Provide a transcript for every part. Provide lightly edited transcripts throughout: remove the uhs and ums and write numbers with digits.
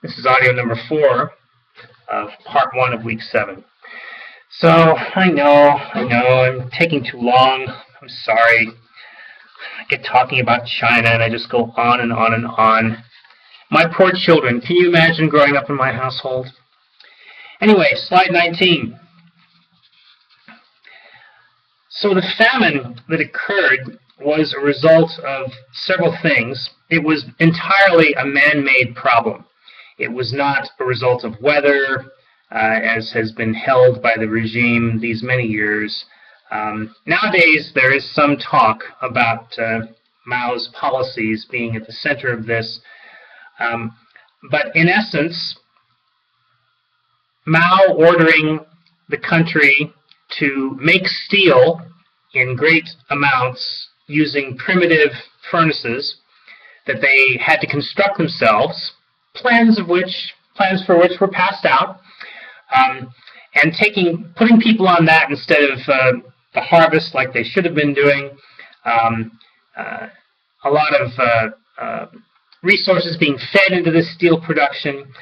This is audio number 4 of part 1 of week 7. So, I know, I'm taking too long. I'm sorry. I get talking about China and I just go on and on and on. My poor children, can you imagine growing up in my household? Anyway, slide 19. So the famine that occurred was a result of several things. It was entirely a man-made problem. It was not a result of weather, as has been held by the regime these many years. Nowadays, there is some talk about Mao's policies being at the center of this. But in essence, Mao ordering the country to make steel in great amounts using primitive furnaces that they had to construct themselves, plans for which were passed out, and putting people on that instead of the harvest like they should have been doing. A lot of resources being fed into this steel production,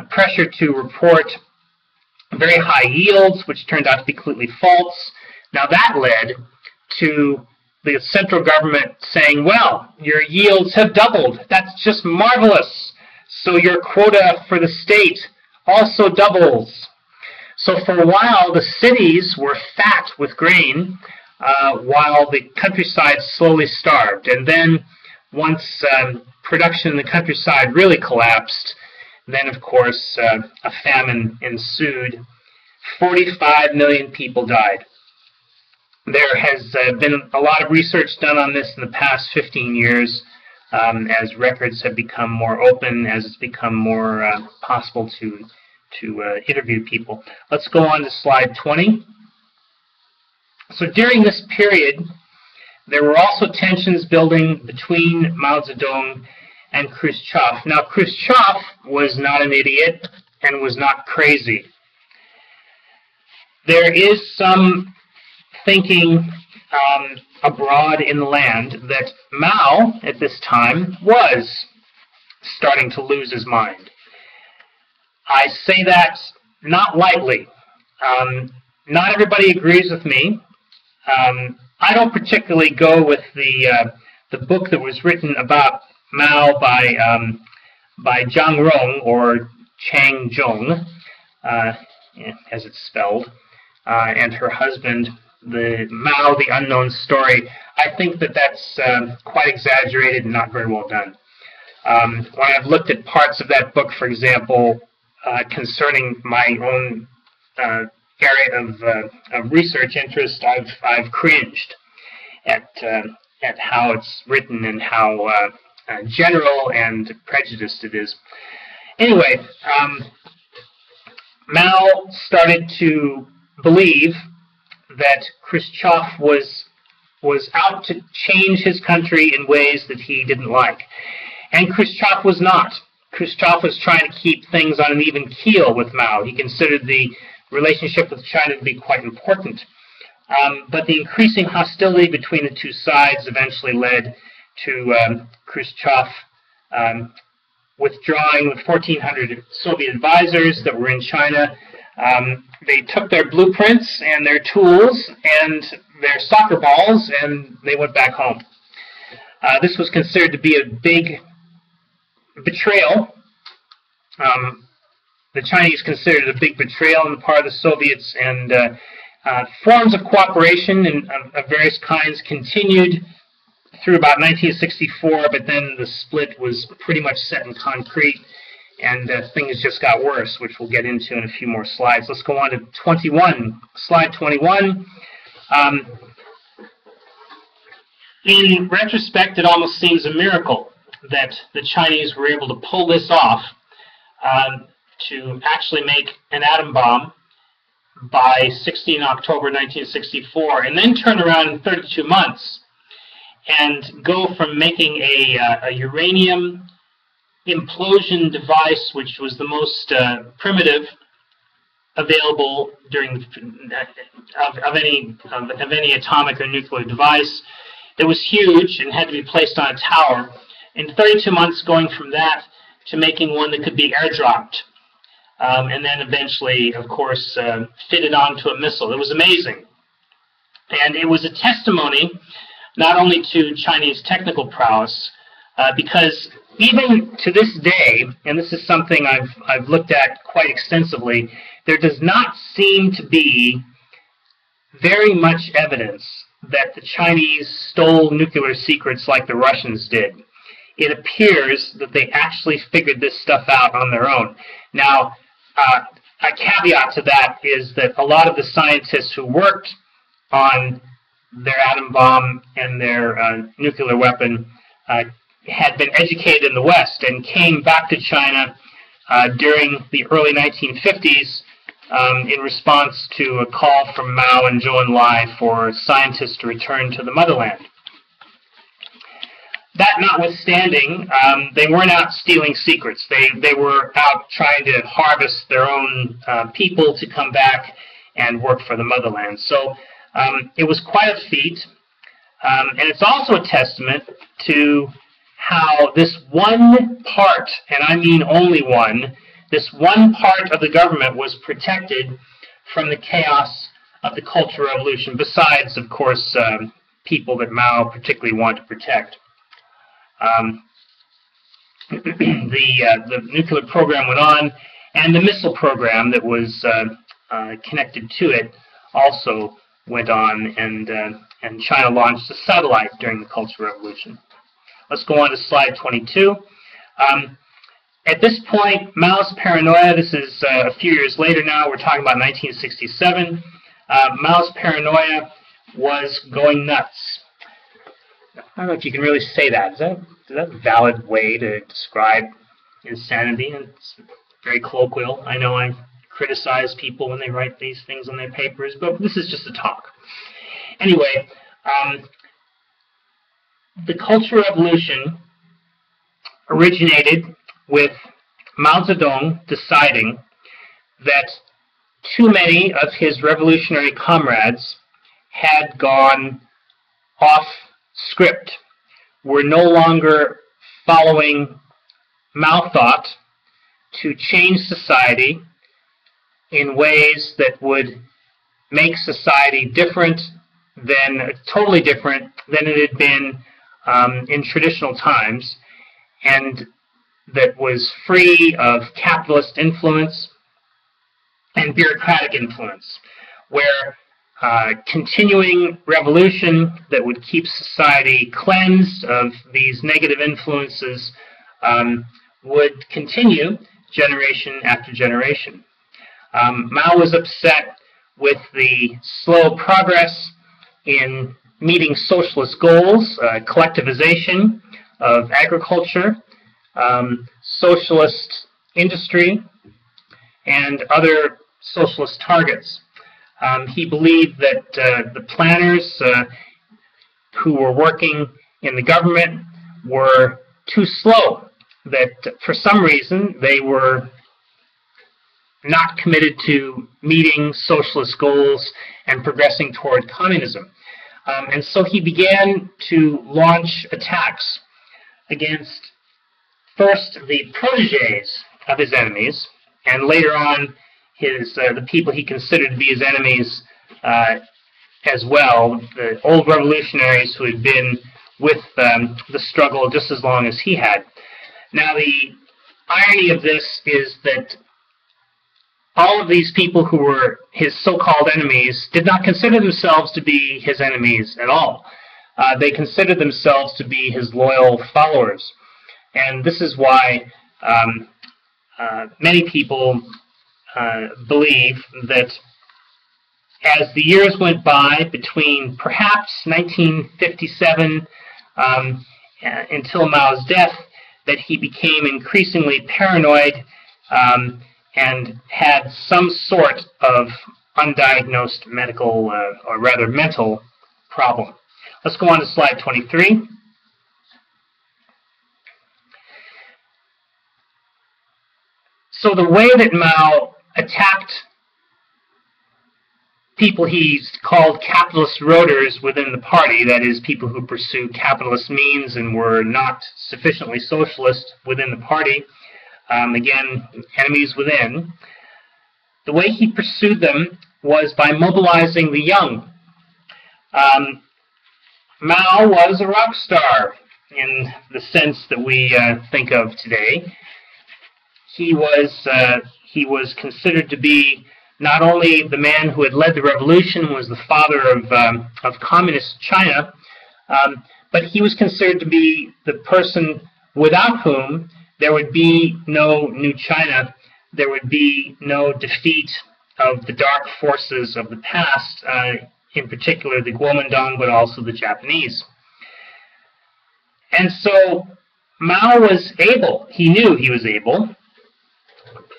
pressure to report very high yields, which turned out to be completely false. Now that led to the central government saying, well, your yields have doubled. That's just marvelous. So your quota for the state also doubles. So for a while, the cities were fat with grain, while the countryside slowly starved. And then once production in the countryside really collapsed, then, of course, a famine ensued. 45 million people died. There has been a lot of research done on this in the past 15 years as records have become more open, as it's become more possible to interview people. Let's go on to slide 20. So during this period, there were also tensions building between Mao Zedong and Khrushchev. Now, Khrushchev was not an idiot and was not crazy. There is some thinking abroad in the land that Mao, at this time, was starting to lose his mind. I say that not lightly. Not everybody agrees with me. I don't particularly go with the book that was written about Mao by Zhang Rong, or Chang Zhong, as it's spelled, and her husband, the Mao, the Unknown Story. I think that that's quite exaggerated and not very well done. When I've looked at parts of that book, for example, concerning my own area of research interest, I've cringed at how it's written and how general and prejudiced it is. Anyway, Mao started to believe that Khrushchev was out to change his country in ways that he didn't like. And Khrushchev was not. Khrushchev was trying to keep things on an even keel with Mao. He considered the relationship with China to be quite important. But the increasing hostility between the two sides eventually led to Khrushchev withdrawing the 1,400 Soviet advisors that were in China. They took their blueprints and their tools and their soccer balls, and they went back home. This was considered to be a big betrayal. The Chinese considered it a big betrayal on the part of the Soviets, and forms of cooperation of various kinds continued through about 1964, but then the split was pretty much set in concrete, and things just got worse, which we'll get into in a few more slides. Let's go on to 21. Slide 21. In retrospect, it almost seems a miracle that the Chinese were able to pull this off, to actually make an atom bomb by 16 October 1964, and then turn around in 32 months and go from making a uranium implosion device, which was the most primitive available during of any atomic or nuclear device. It was huge and had to be placed on a tower. In 32 months, going from that to making one that could be airdropped. And then eventually, of course, fitted onto a missile. It was amazing. And it was a testimony not only to Chinese technical prowess, because even to this day, and this is something I've looked at quite extensively, there does not seem to be very much evidence that the Chinese stole nuclear secrets like the Russians did. It appears that they actually figured this stuff out on their own. Now, a caveat to that is that a lot of the scientists who worked on their atom bomb and their nuclear weapon had been educated in the West and came back to China during the early 1950s in response to a call from Mao and Zhou Enlai for scientists to return to the motherland. That notwithstanding, they weren't out stealing secrets. They were out trying to harvest their own people to come back and work for the motherland. So it was quite a feat, and it's also a testament to how this one part, and I mean only one, this one part of the government was protected from the chaos of the Cultural Revolution, besides, of course, people that Mao particularly wanted to protect. The nuclear program went on, and the missile program that was connected to it also went on, and China launched a satellite during the Cultural Revolution. Let's go on to slide 22. At this point, Mao's paranoia, this is a few years later now, we're talking about 1967, Mao's paranoia was going nuts. I don't know if you can really say that. Is that a valid way to describe insanity? It's very colloquial. I know I criticize people when they write these things on their papers, but this is just a talk. Anyway, the Cultural Revolution originated with Mao Zedong deciding that too many of his revolutionary comrades had gone off script, were no longer following Mao thought to change society in ways that would make society totally different than it had been in traditional times, and that was free of capitalist influence and bureaucratic influence, where continuing revolution that would keep society cleansed of these negative influences would continue generation after generation. Mao was upset with the slow progress in meeting socialist goals, collectivization of agriculture, socialist industry, and other socialist targets. He believed that the planners who were working in the government were too slow, that for some reason they were not committed to meeting socialist goals and progressing toward communism. And so he began to launch attacks against first the protégés of his enemies, and later on the people he considered to be his enemies as well, the old revolutionaries who had been with the struggle just as long as he had. Now, the irony of this is that all of these people who were his so-called enemies did not consider themselves to be his enemies at all. They considered themselves to be his loyal followers. And this is why many people believe that as the years went by, between perhaps 1957 until Mao's death, that he became increasingly paranoid and had some sort of undiagnosed medical, or rather mental, problem. Let's go on to slide 23. So the way that Mao attacked people he's called capitalist roaders within the party, that is, people who pursue capitalist means and were not sufficiently socialist within the party, again, enemies within. The way he pursued them was by mobilizing the young. Mao was a rock star in the sense that we think of today. He was considered to be not only the man who had led the revolution, was the father of communist China, but he was considered to be the person without whom there would be no new China, there would be no defeat of the dark forces of the past, in particular the Kuomintang, but also the Japanese. And so Mao was able, he knew he was able,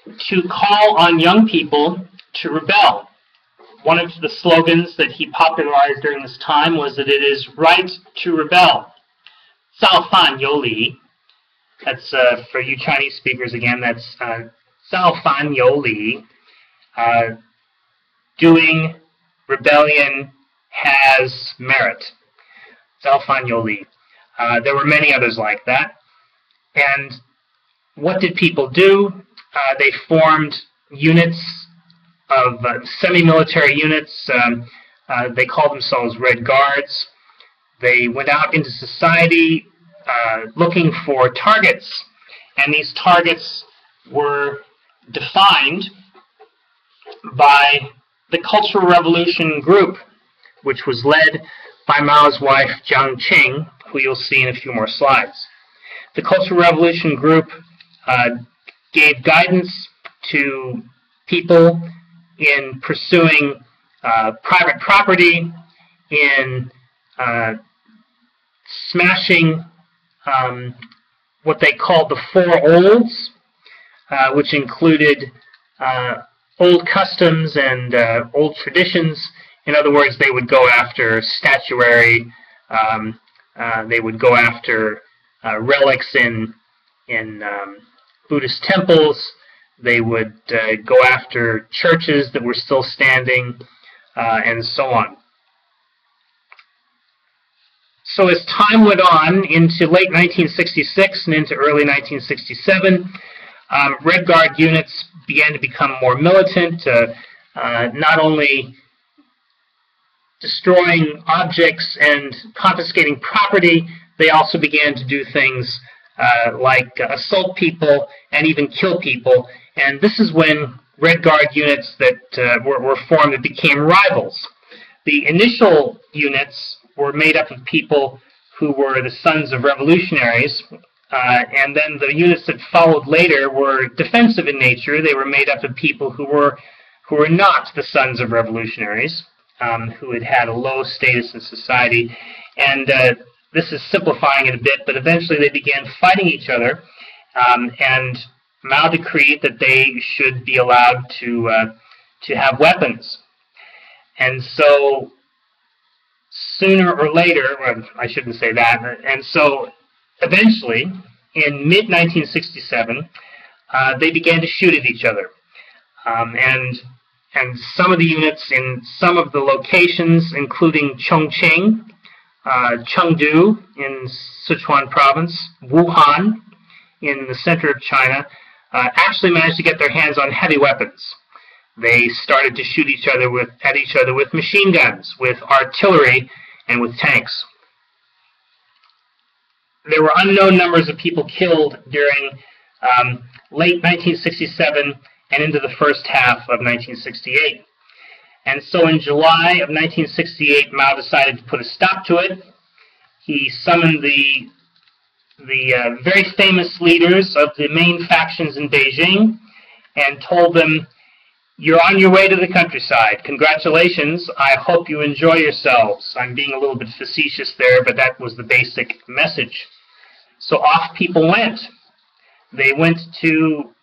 to call on young people to rebel. One of the slogans that he popularized during this time was that it is right to rebel. 造反有理. That's, for you Chinese speakers again, that's 造反有理. Doing rebellion has merit. 造反有理. There were many others like that. And what did people do? They formed units of semi-military units. They called themselves Red Guards. They went out into society looking for targets, and these targets were defined by the Cultural Revolution group, which was led by Mao's wife, Jiang Qing, who you'll see in a few more slides. The Cultural Revolution group gave guidance to people in pursuing private property, in smashing what they called the Four Olds, which included old customs and old traditions. In other words, they would go after statuary, they would go after relics in Buddhist temples, they would go after churches that were still standing, and so on. So as time went on into late 1966 and into early 1967, Red Guard units began to become more militant, not only destroying objects and confiscating property, they also began to do things like assault people and even kill people. And this is when Red Guard units that were formed that became rivals. The initial units were made up of people who were the sons of revolutionaries, and then the units that followed later were defensive in nature. They were made up of people who were not the sons of revolutionaries, who had had a low status in society. And this is simplifying it a bit, but eventually they began fighting each other, and Mao decreed that they should be allowed to have weapons. And so sooner or later, well, I shouldn't say that, and so eventually, in mid-1967, they began to shoot at each other. And some of the units in some of the locations, including Chongqing, Chengdu in Sichuan province, Wuhan in the center of China, actually managed to get their hands on heavy weapons. They started to shoot at each other with machine guns, with artillery, and with tanks. There were unknown numbers of people killed during late 1967 and into the first half of 1968. And so in July of 1968, Mao decided to put a stop to it. He summoned the very famous leaders of the main factions in Beijing and told them, "You're on your way to the countryside. Congratulations. I hope you enjoy yourselves." I'm being a little bit facetious there, but that was the basic message. So off people went. They went to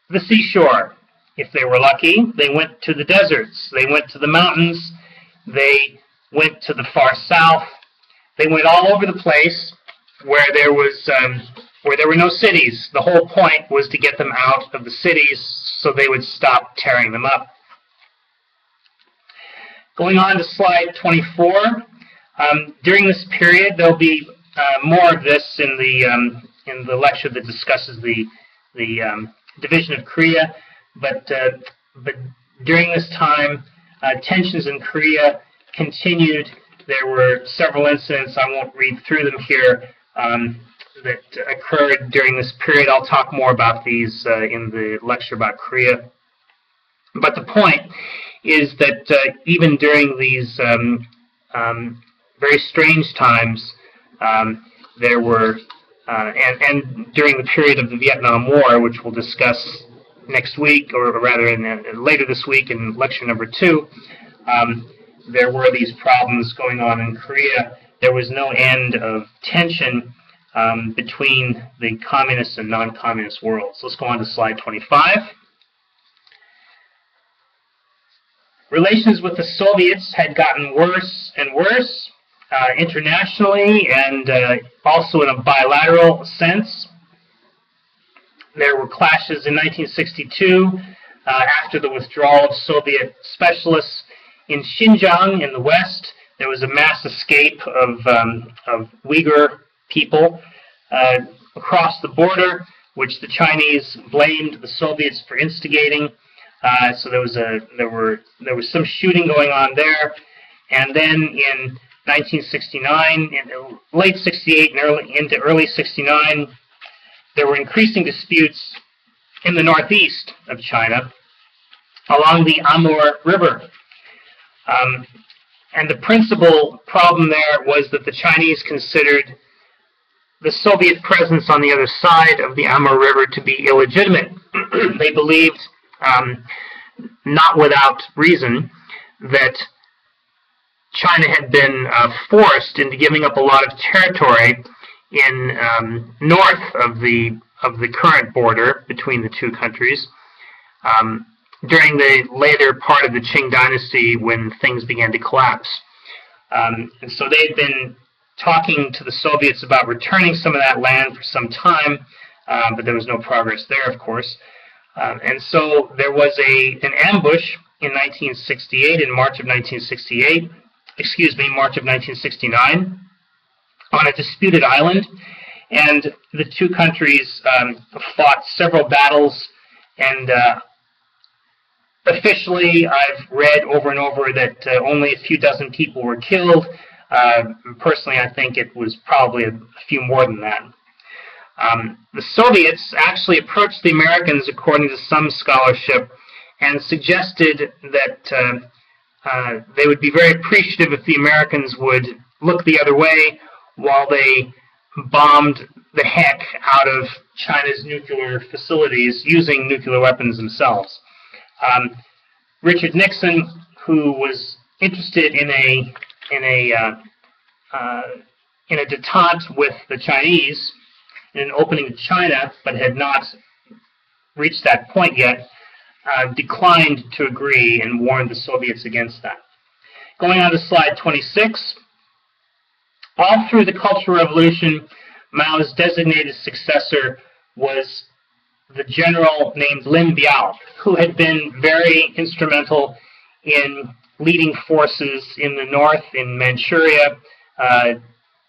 the seashore. If they were lucky, they went to the deserts. They went to the mountains. They went to the far south. They went all over the place where there were no cities. The whole point was to get them out of the cities so they would stop tearing them up. Going on to slide 24. During this period, there'll be more of this in the lecture that discusses the division of Korea, but during this time, tensions in Korea continued. There were several incidents, I won't read through them here, that occurred during this period. I'll talk more about these in the lecture about Korea. But the point is that even during these very strange times, there were, and during the period of the Vietnam War, which we'll discuss next week, or rather later this week in lecture number 2, there were these problems going on in Korea. There was no end of tension between the communist and non-communist worlds. Let's go on to slide 25. Relations with the Soviets had gotten worse and worse internationally, and also in a bilateral sense. There were clashes in 1962 after the withdrawal of Soviet specialists in Xinjiang in the west. There was a mass escape of Uyghur people across the border, which the Chinese blamed the Soviets for instigating. So there was some shooting going on there, and then in 1969, in late 68 and into early 69, there were increasing disputes in the northeast of China along the Amur River. And the principal problem there was that the Chinese considered the Soviet presence on the other side of the Amur River to be illegitimate. They believed, not without reason, that China had been forced into giving up a lot of territory in north of the current border between the two countries during the later part of the Qing dynasty, when things began to collapse. And so they had been talking to the Soviets about returning some of that land for some time, but there was no progress there, of course. And so there was an ambush in 1968, in March of 1969, on a disputed island, and the two countries fought several battles, and officially I've read over and over that only a few dozen people were killed. Personally, I think it was probably a few more than that. The Soviets actually approached the Americans, according to some scholarship, and suggested that they would be very appreciative if the Americans would look the other way while they bombed the heck out of China's nuclear facilities using nuclear weapons themselves. Richard Nixon, who was interested in a detente with the Chinese, in an opening to China, but had not reached that point yet, declined to agree and warned the Soviets against that. Going on to slide 26. All through the Cultural Revolution, Mao's designated successor was the general named Lin Biao, who had been very instrumental in leading forces in the north, in Manchuria,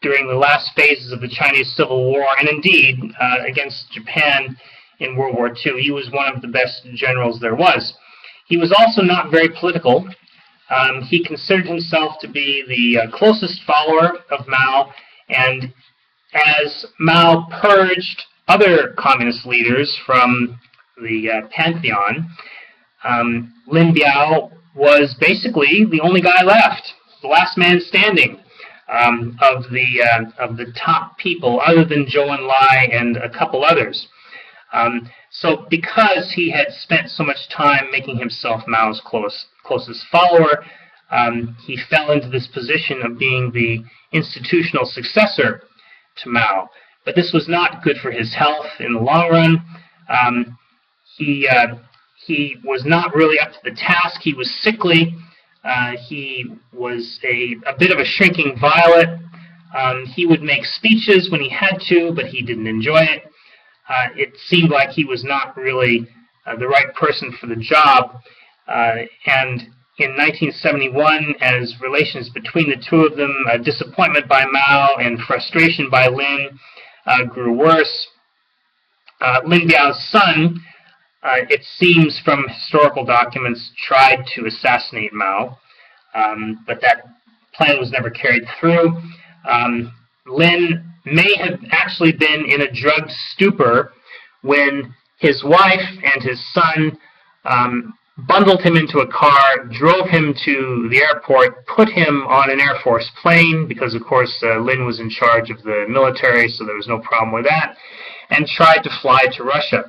during the last phases of the Chinese Civil War, and indeed against Japan in World War II. He was one of the best generals there was. He was also not very political. He considered himself to be the closest follower of Mao, and as Mao purged other communist leaders from the pantheon, Lin Biao was basically the only guy left, the last man standing of the top people, other than Zhou Enlai and a couple others. So because he had spent so much time making himself Mao's closest follower, he fell into this position of being the institutional successor to Mao. But this was not good for his health in the long run. He was not really up to the task. He was sickly. He was a bit of a shrinking violet. He would make speeches when he had to, but he didn't enjoy it. It seemed like he was not really the right person for the job. And in 1971, as relations between the two of them, disappointment by Mao and frustration by Lin grew worse, Lin Biao's son, it seems from historical documents, tried to assassinate Mao, but that plan was never carried through. Lin may have actually been in a drugged stupor when his wife and his son bundled him into a car, drove him to the airport, put him on an Air Force plane, because of course Lin was in charge of the military, so there was no problem with that, and tried to fly to Russia.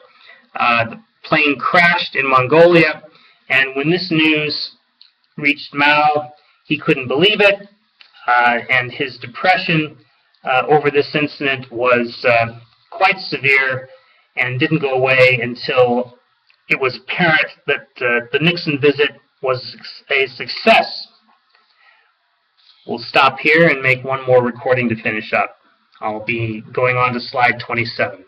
The plane crashed in Mongolia, and when this news reached Mao, he couldn't believe it, and his depression over this incident was quite severe and didn't go away until it was apparent that the Nixon visit was a success. We'll stop here and make one more recording to finish up. I'll be going on to slide 27.